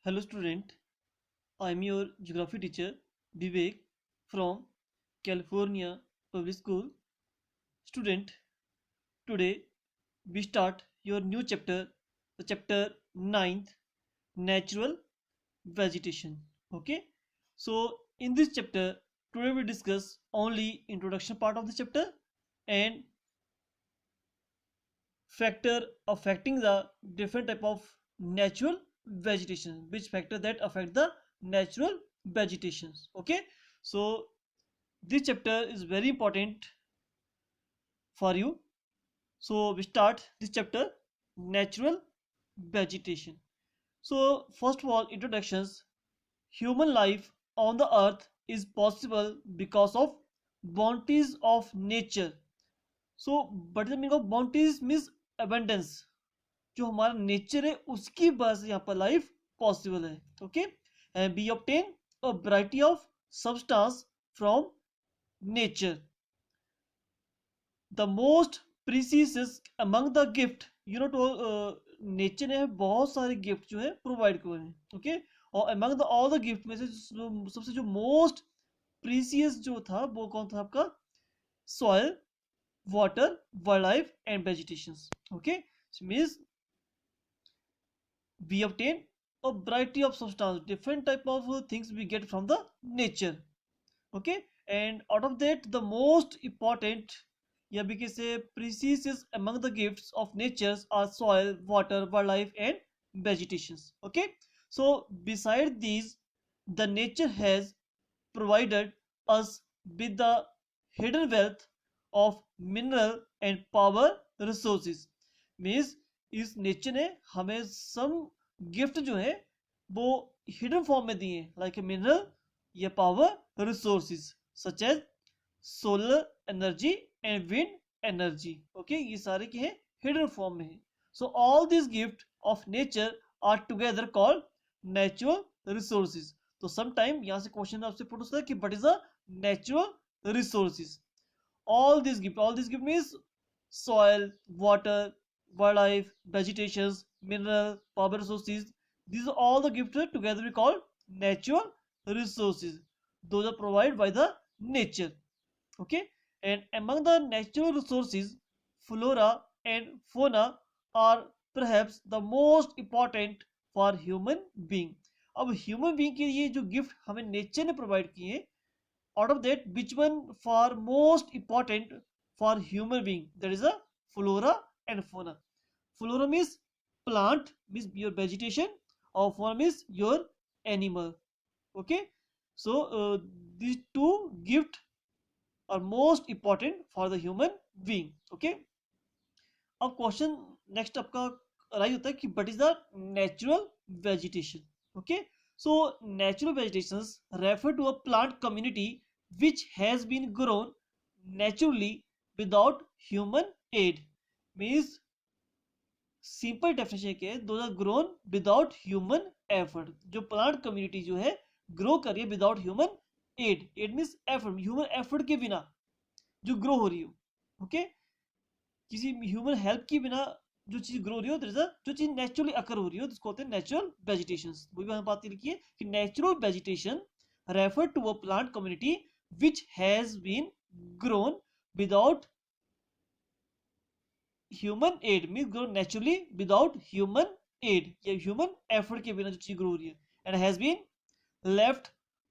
Hello student, I am your geography teacher Vivek from California Public School. Student, today we start your new chapter, the chapter ninth, natural vegetation. Okay, so in this chapter today we discuss only introduction part of the chapter and factor affecting the different type of natural vegetation, which factor that affect the natural vegetations. Okay, so this chapter is very important for you. So we start this chapter, natural vegetation. So first of all, introductions. Human life on the earth is possible because of bounties of nature. So but the meaning of bounties means abundance. जो हमारा nature है उसकी वजह से यहाँ पर life possible है. Okay, and be obtain a variety of substance from nature. The most precious among the gift, you know to, nature ने बहुत सारे गिफ्ट जो है प्रोवाइड किए हैं. ओके, और among the all the gift में से सबसे जो मोस्ट प्रीसियस जो था वो कौन था आपका? Soil, water, wildlife and vegetations. Okay, so means we obtain a variety of substance, different type of things we get from the nature. Okay, and out of that the most important, yeah, we can say precious among the gifts of natures are soil, water, wildlife and vegetations. Okay, so beside these, the nature has provided us with the hidden wealth of mineral and power resources. Means इस nature ने हमें some gift जो है वो hidden form में दिए, like mineral या power resources such as solar energy and wind energy. Okay, ये सारे के हैं हिडन फॉर्म में है. So all this gift of nature are together called natural resources. तो सम टाइम यहाँ से क्वेश्चन आपसे पुट होता है कि what is the natural resources. All these gift means soil, water, wildlife, vegetations, mineral, power resources. These are all the gifts together we call natural resources. Those are provided by the nature. Okay, and among the natural resources, flora and fauna are perhaps the most important for human being. अब human being के लिए जो gift हमें nature ने provide किए हैं, out of that which one for most important for human being? That is a flora and fauna. Flora means plant, means your vegetation, or fauna means your animal. Okay, so these two gifts are most important for the human being. Okay, अब question next आपका rise होता है कि what is the natural vegetation. Okay, so natural vegetations refer to a plant community which has been grown naturally without human aid. Means simple definition क्या है? दो are grown without human effort. जो plant community जो है grow कर रही है without human aid. Aid means effort, human effort के बिना जो ग्रो हो रही हो. ओके, किसी ह्यूमन हेल्प के बिना जो चीज ग्रो हो रही हो, जो चीज नेचुरली अकर हो रही हो, उसको होते हैं नेचुरल वेजिटेशन. वो भी बात लिखी है कि natural vegetation refer to a plant community which has been grown without human aid. means grown naturally without human aid या human effort के बिना जो चीज ग्रो हो रही है, and has been left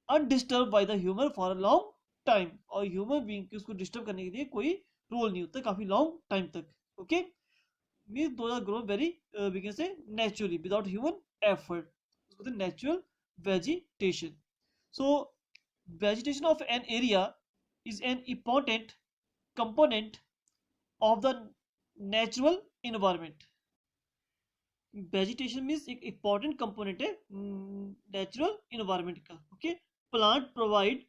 undisturbed by the human for a long time. और human being के उसको डिस्टर्ब करने के लिए कोई रोल नहीं होता काफी लॉन्ग टाइम तक. Okay, means those are grown very we can say naturally without human effort. उसको तो natural vegetation. So vegetation of an area is an important component of the natural environment. vegetation means एक important component है natural environment का. okay, plant provide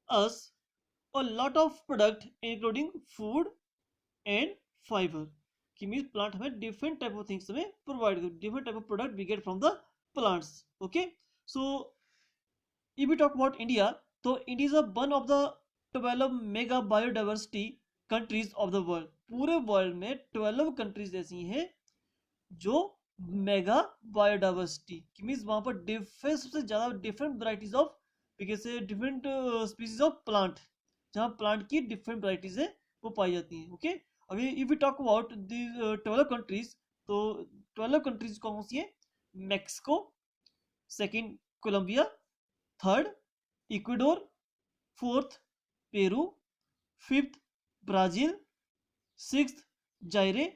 us a lot of product including food and fiber. कि means plant हमें different type of things हमें provide, different type of product we get from the plants. okay, so if we talk about India, तो India is one of the 12 mega biodiversity countries of the world. पूरे world में 12 countries ऐसी हैं जो mega biodiversity की means वहां पर different सबसे ज्यादा डिफरेंट वराइटीज ऑफ से डिफरेंट स्पीसीज ऑफ प्लांट, जहाँ प्लांट की डिफरेंट वराइटीज है वो पाई जाती हैं। ओके, अभी if you talk about the 12 countries, तो 12 कंट्रीज कौन सी है? Mexico, second Colombia, third Ecuador, fourth Peru, fifth Brazil, sixth Zaire,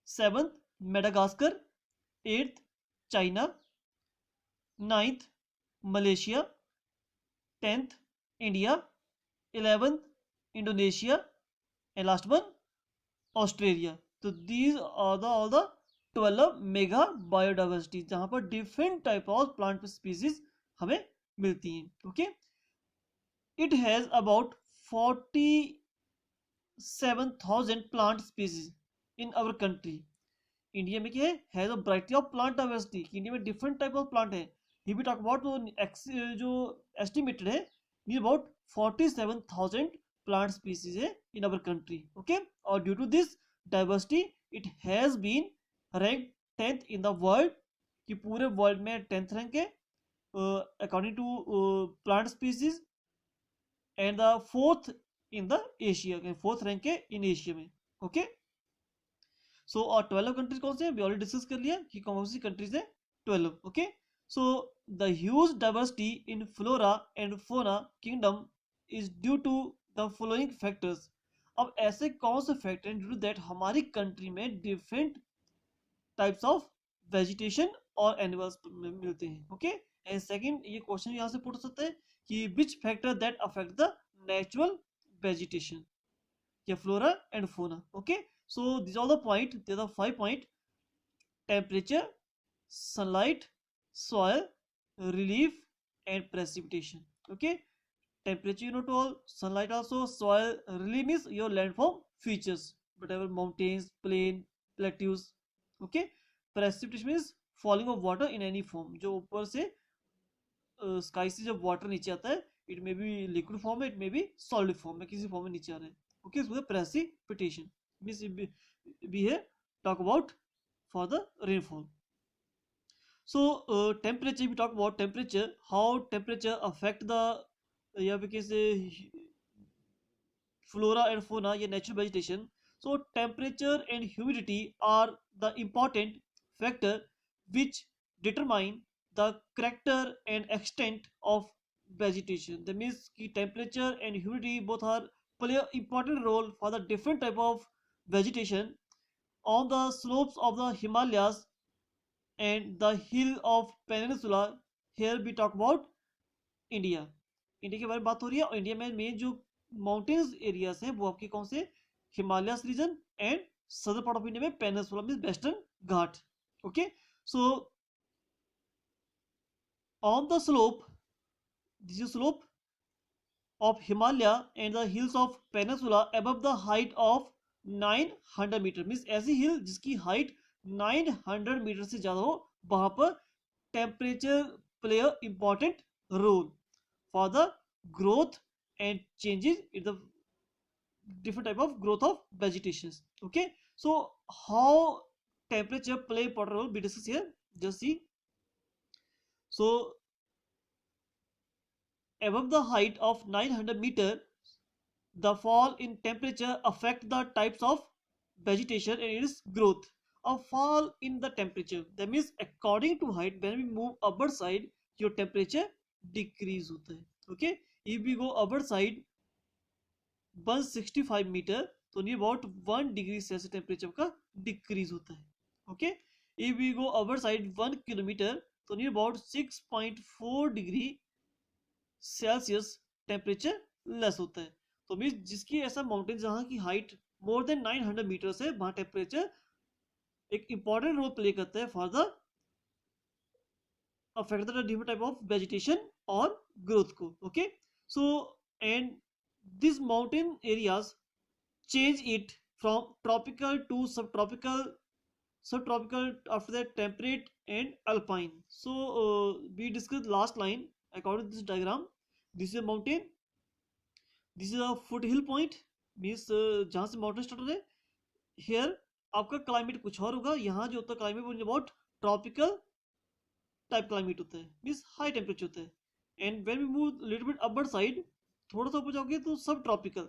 seventh Madagascar, eighth China, ninth Malaysia, tenth India, 11th Indonesia and last one Australia. तो these are the all the 12 mega biodiversity जहां पर different type of plant species हमें मिलती हैं। Okay, it has about 47,000 plant species in our country. India में क्या है अ variety of plant diversity, India में डिफरेंट टाइप ऑफ प्लांट है। ये भी टॉक अबाउट जो एस्टिमेटेड है ये अबाउट 47,000 प्लांट स्पीसीज है इन अवर कंट्री। ओके, और due to this diversity it has been rank 10th in the world, कि पूरे वर्ल्ड में 10th रैंक है according to plant species, and the fourth in the Asia, fourth rank है in Asia में। Okay, सो और 12 countries कौन से हैं? ऑलरेडी डिस्कस कर लिया कि कौन सी कंट्रीज है 12। Okay, so the huge diversity in flora and fauna kingdom is due to the following factors. अब ऐसे कौन से फैक्टर हैं ड्यू टू दैट हमारी कंट्री में डिफरेंट टाइप्स ऑफ वेजिटेशन और एनिमल्स मिलते हैं। ओके, एंड सेकंड ये क्वेश्चन यहाँ से पूछ सकते हैं कि which factor that affect the natural vegetation या flora and fauna. Okay, so these are the point, there are 5 point: temperature, sunlight, soil, relief and precipitation. Okay, temperature you know to all, sunlight also, soil, relief means your landform features, whatever mountains, plain, plateaus. Okay, precipitation means falling of water in any form, जो ऊपर से sky से जब water नीचे आता है, it may be liquid form में, it may be solid form में, किसी फॉर्म में नीचे आ रहा है। ओके, इसको precipitation means we here talk about for the rainfall. So temperature, we talk about temperature, how temperature affect the या we can say flora and fauna या natural vegetation. So temperature and humidity are the important factor which determine the character and extent of vegetation. That means कि temperature and humidity both are play an important role for the different type of vegetation on the slopes of the Himalayas and the hill of peninsula. Here we talk about India. India के बारे में बात हो रही है, और India में main जो माउंटेन्स एरियाज हैं वो आपके कौन से? हिमालयस रीजन एंड सदर पार्ट ऑफ इंडिया में peninsula means western Ghat. Okay, so on the slope, this is slope of Himalaya and the hills of Peninsula above the height of 900 metre, means ऐसी hill जिसकी height 900 metre से ज्यादा हो, वहां पर temperature play a important role for the growth and changes in the different type of growth of vegetations. Okay, so how temperature play important role we discuss here, just see. So above the height of 900 meter, the fall in temperature affect the types of vegetation and its growth. A fall in the temperature, that means according to height, when we move upward side your temperature decrease होता है। Okay, if we go upward side 165 metre तो near about 1 degree Celsius temperature का decrease होता है। Okay, if we go our side 1 kilometre तो near about 6.4 degree Celsius temperature less होता है। तो मीन जिसकी ऐसा माउंटेन जहाँ की हाइट मोर देन 900 मीटर है, वहाँ टेम्परेचर एक इंपॉर्टेंट रोल प्ले करता है for the affect the different type of vegetation और ग्रोथ को। Okay, so and these mountain areas change it from tropical to subtropical after that temperate and alpine. So we discussed last line. According to this diagram, this is a mountain, this is a foothill point, means जहाँ से mountain start हो रहे, here आपका climate कुछ और होगा, यहाँ जो होता है climate about tropical type climate होता है, मीन्स हाई टेम्परेचर होता है. And when we move little bit upward side, थोड़ा सा ऊपर जाओगे तो सब ट्रॉपिकल,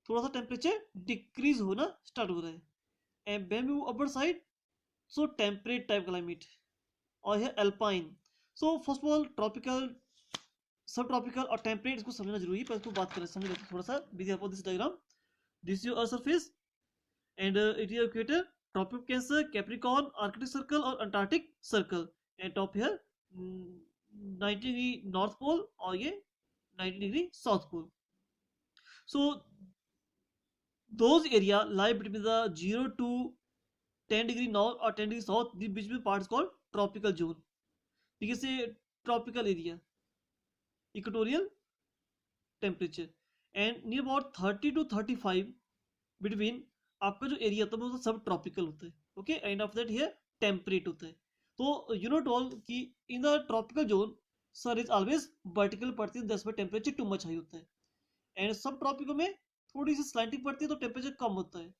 थोड़ा सा टेम्परेचर डिक्रीज होना स्टार्ट हो रहा है. And when we move upward side, so temperate type climate. और है alpine. So first of all tropical, सब ट्रॉपिकल और टेम्परेट, इसको समझना जरूरी है, पर इसको बात करें समझ लेते हैं थोड़ा सा. This diagram, this your earth surface and it is equator, tropic Cancer, Capricorn, Arctic circle और Antarctic circle. And top here 90 degree north pole और ये 90 degree south pole. So those area lie between the 0 to 10 degree north और 10 degree south, the beach में part called tropical zone. ठीक है, से tropical area, equatorial temperature. And near about 30 to 35 between आपका जो area होता है वो सब ट्रॉपिकल होता है. Okay, end of that here temperate होता है. तो यू नो टॉल कि in the tropical zone sir is always vertical पड़ती है, दस में टेम्परेचर टू मच हाई होता है. एंड सब ट्रॉपिकों में थोड़ी सी स्लाइटिंग पड़ती है तो टेम्परेचर कम होता है.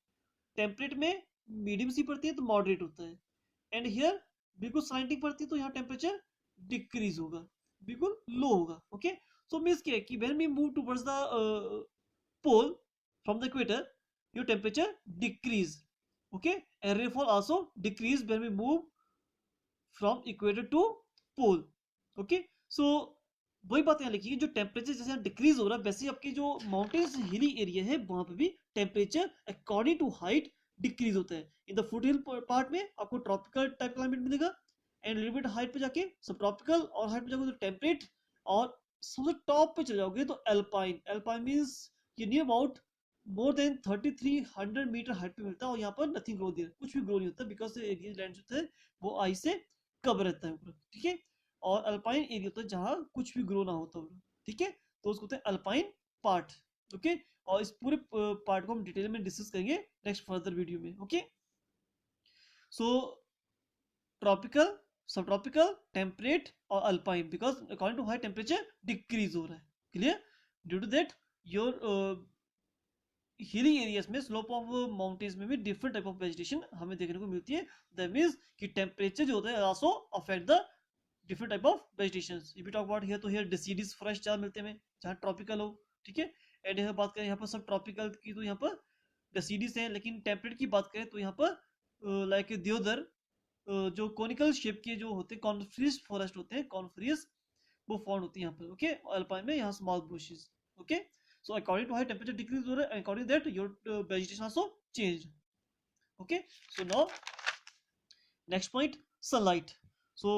टेम्परेट में मीडियम सी पड़ती है तो मॉडरेट होता है. एंड हियर बिल्कुल स्लाइटिंग पड़ती है तो यहाँ टेम्परेचर डिक्रीज होगा, बिल्कुल लो होगा. ओके, सो मीन्स क्या है कि when we move towards the pole from the equator, your temperature decrease. Okay, and rainfall also decrease when we move from equator to pole. Okay, so वही बात यहाँ लिखी है, जो टेम्परेचर जैसे डिक्रीज हो रहा है वैसे आपके जो माउंटेन्स हिली एरिया है वहां पे भी temperature according to height decrease होता है. In the foot hill part में आपको ट्रॉपिकल टाइप क्लाइमेट मिलेगा, एंड लिटिल बिट हाइट पे जाके सब ट्रॉपिकल, और हाइट पे जाओगे तो टेम्परेट, और सबसे टॉप पे चले जाओगे तो अल्पाइन. अल्पाइन मीन्स ये near about more than 3300 metre height पे मिलता है, और यहाँ पर नथिंग ग्रो देयर, कुछ भी ग्रो नहीं होता, बिकॉज एरिया लैंड जो है वो आइस से कवर रहता है ऊपर. ठीक है, और अल्पाइन एरिया होता है जहाँ कुछ भी ग्रो ना होता हो. ठीक है, तो उसको होता है अल्पाइन पार्ट. ओके, और इस पूरे पार्ट को हम डिटेल में डिस्कस करेंगे नेक्स्ट फर्दर वीडियो में. ओके, सो ट्रॉपिकल, सब ट्रॉपिकल, टेम्परेट और alpine, because according to high temperature decrease हो रहा है. Clear? Due to that your hilly areas में, स्लोप ऑफ माउंटेन्स में भी डिफरेंट टाइप ऑफ वेजिटेशन हमें देखने को मिलती है. दैट मींस कि टेम्परेचर जो होता है also affect the different type of vegetations. If we talk about here, तो हियर डिसीडिस फॉरेस्ट ज्यादा मिलते हैं जहाँ ट्रॉपिकल हो. ठीक है, एंड यहाँ बात करें यहाँ पर सब ट्रॉपिकल की, तो यहाँ पर डिसीडिस है. लेकिन टेम्परेट की बात करें तो यहाँ पर लाइक देवदार, जो कोनिकल शेप के जो होते हैं कॉन्फ्रियस फॉरेस्ट होते हैं, कॉन्फ्रियस, वो फाउंड होती है यहाँ पर. ओके, अल्पाइन में यहाँ small bushes. Okay, so according to high temperature decrease हो रहा है, according to that your vegetation also changed. Okay, so now next point, sunlight. So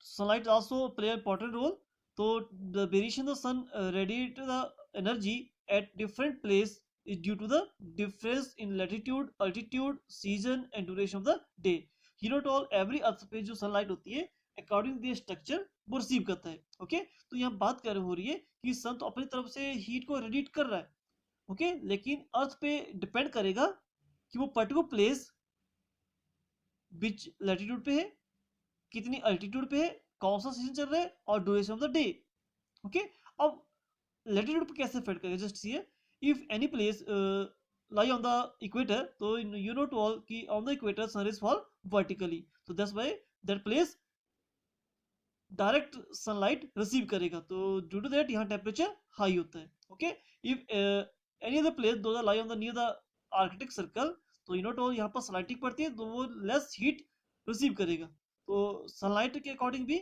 sunlight also play an important role. So the variation the sun radiate the energy at different place is due to the difference in latitude, altitude, season and duration of the day. You know all every earth पे जो sunlight होती है according to structure वो receive करता है. Okay, तो यहाँ बात कर हो रही है कि सन तो अपनी तरफ से हीट को रेडिएट कर रहा है. ओके, लेकिन अर्थ पे डिपेंड करेगा कि वो पर्टिकुलर प्लेस विच लैटिट्यूड पे है, कितनी अल्टीट्यूड पे है, कौन सा सीजन चल रहा है और duration of the day. Okay, अब लैटिट्यूड पे कैसे इफेक्ट करेगा, just see if any place lie on the equator, तो यू नो टू ऑल कि on the equator sun rays fall vertically, तो that's why that place direct sunlight receive करेगा, तो ड्यू टू दैट यहाँ टेम्परेचर हाई होता है. Okay, if any other place those are lie on the near the Arctic circle, तो you know to यहाँ पर सनलाइटिंग पड़ती है तो वो लेस हीट रिसीव करेगा. तो सनलाइट के अकॉर्डिंग भी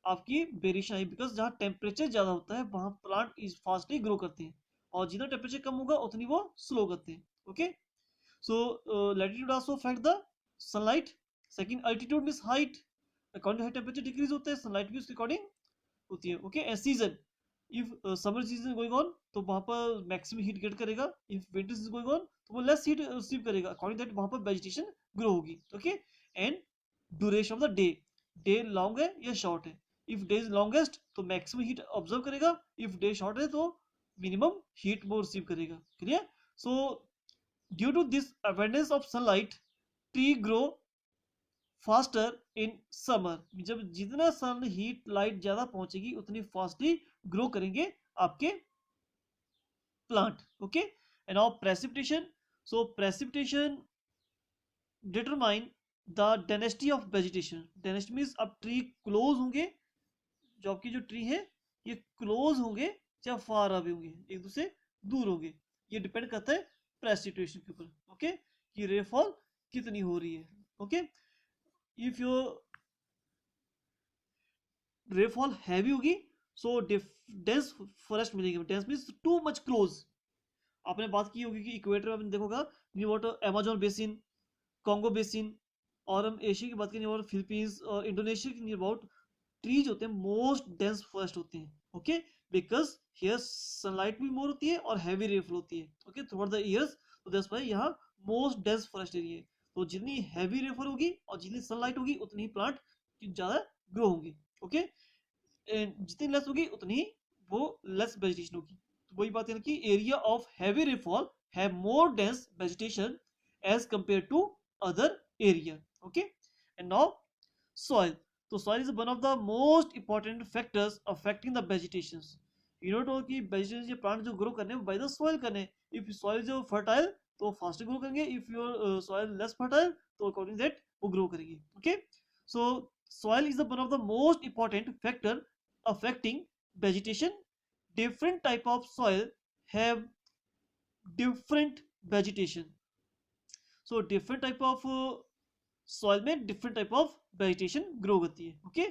आपकी वेरिएशन है, बिकॉज जहाँ टेम्परेचर ज्यादा होता है वहाँ प्लांट इज फास्टली ग्रो करते हैं, और जितना टेम्परेचर कम होगा उतनी वो स्लो करते हैं. Okay, so latitude also affect the sunlight. Second, altitude means height, according to high temperature decrease होता है, सनलाइट भी उसके अकॉर्डिंग होती है. Okay, and season, if summer season going on तो वहां पर मैक्सिमम हीट गेट करेगा, if winter season going on तो वो लेस हीट रिसीव करेगा, अकॉर्डिंग दैट वहां पर वेजिटेशन ग्रो होगी. Okay, and duration of the day, day long है या शॉर्ट है, इफ डे इज लॉन्गेस्ट तो मैक्सिमम हीट ऑब्जर्व करेगा, इफ डे शॉर्ट है तो मिनिमम हीट वो रिसीव करेगा. Clear? So due to this abundance of sunlight, tree grow faster in summer. जब जितना सन हीट लाइट ज्यादा पहुंचेगी उतनी फास्टली ग्रो करेंगे आपके plant. Okay, and now precipitation. So precipitation determine the dynasty of vegetation, dynasty means अब tree close होंगे, जो आपकी जो ट्री है ये क्लोज होंगे या फार अवे होंगे, एक दूसरे दूर होंगे, ये डिपेंड करता है प्रेसिपिटेशन के ऊपर, ओके, कि रेनफॉल कितनी हो रही है, okay. If your rainfall heavy होगी सो डेंस फॉरेस्ट मिलेंगे, dense means too much close. आपने बात की होगी कि इक्वेटर में देखोगा near about Amazon basin, Congo basin, और हम एशिया की बात करें और फिलीपींस और इंडोनेशिया की नियर अबाउट ट्रीज होते हैं मोस्ट डेंस फॉरेस्ट होते हैं, ओके, बिकॉज हियर सनलाइट भी मोर होती है और हैवी रेनफॉल होती है, okay, through out the years, तो दैट्स व्हाई यहाँ मोस्ट डेंस फॉरेस्ट एरिया है। तो जितनी हैवी रेनफॉल होगी और जितनी सनलाइट होगी उतनी ही प्लांट ज्यादा ग्रो होंगे, ओके, जितनी लेस होगी उतनी वो लेस वेजिटेशन होगी। तो वही बात है कि area of heavy rainfall have more dense vegetation as compare to other area, okay. And now soil, तो soil is one of the most important factors affecting the vegetations। you know तो कि vegetation जो plant जो grow करने हैं by the soil करने हैं। if soil जो fertile तो fast grow करेंगे, if your soil less fertile तो according that वो grow करेंगे, okay। so soil is the one of the most important factor affecting vegetation। different type of soil have different vegetation। so different type of soil में different type of vegetation grow करती है, okay.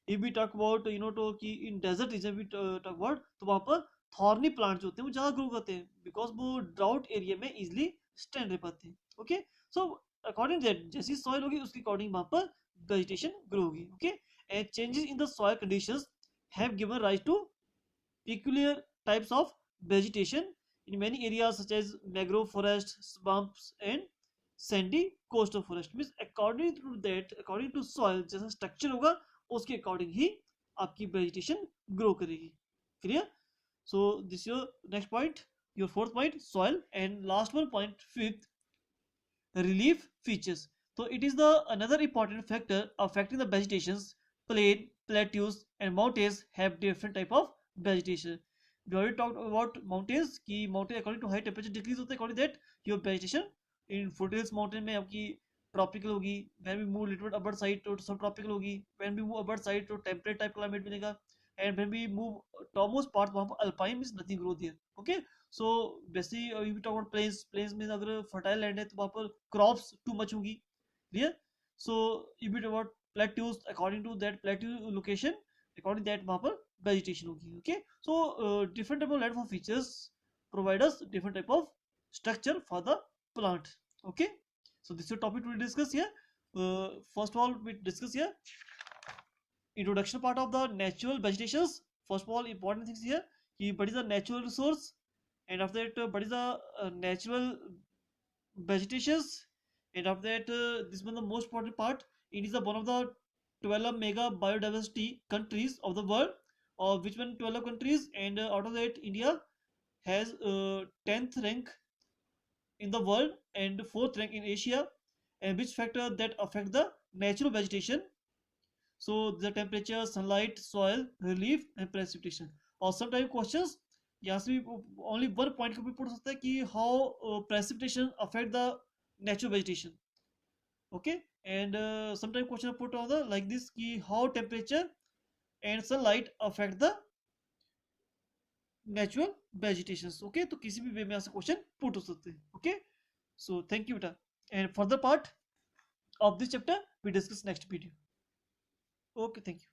If we talk about तो कि in desert region we talk about, तो वहां पर thorny plants होते हैं वो ज्यादा ग्रो करते हैं बिकॉज वो ड्राउट एरिया में इजिली स्टैंड रह पाते हैं, ओके। सो अकॉर्डिंग दैट जैसी सॉइल होगी उसके अकॉर्डिंग वहां पर वेजिटेशन ग्रो होगी, okay. And changes in the soil conditions have given rise to peculiar types of vegetation in many areas such as mangrove forest, swamps and sandy coastal forest। means according to that, according to soil जैसा structure होगा उसके according ही आपकी vegetation grow करेगी, clear। so this is your next point, your fourth point soil, and last one point fifth, relief features। so it is the another important factor affecting the vegetations। plain, plateaus and mountains have different type of vegetation। we already talked about mountains कि mountain according to high temperature decrease होता है, according to that your vegetation in foothills mountain में आपकी tropical होगी, when we move little bit upward side तो subtropical होगी, when we move upward side तो temperate type climate मिलेगा, and when we move topmost part वहाँ पर alpine means nothing grow there, okay। So वैसे ही टॉक अबाउट प्लेन्स, प्लेन्स में अगर फर्टाइल लैंड है तो वहाँ पर क्रॉप्स टू मच होगी, clear. So if it about plateaus, according to that plateau location, according that वहाँ पर वेजिटेशन होगी, okay. So different type of land for features provide us different type of structure for the plant, okay. So this is topic we discuss here. First of all we discuss here introduction part of the natural vegetations। first of all important things here कि what is the natural resource, and after that what is the natural vegetations, and after that this one the most important part, it is the one of the 12 mega biodiversity countries of the world, or which one 12 countries, and out of that India has 10th rank in the world and 4th rank in Asia, and which factor that affect the natural vegetation। so the temperature, sunlight, soil, relief and precipitation। और sometimes questions यहाँ से भी only one point का भी पूछ सकता है कि how precipitation affect the natural vegetation, okay। and sometimes question put on the like this कि how temperature and sunlight affect the natural vegetations, okay। तो किसी भी वे में यहाँ से क्वेश्चन पुट हो सकते हैं, okay। so thank you बेटा, and further part of this chapter we discuss next video, okay, thank you।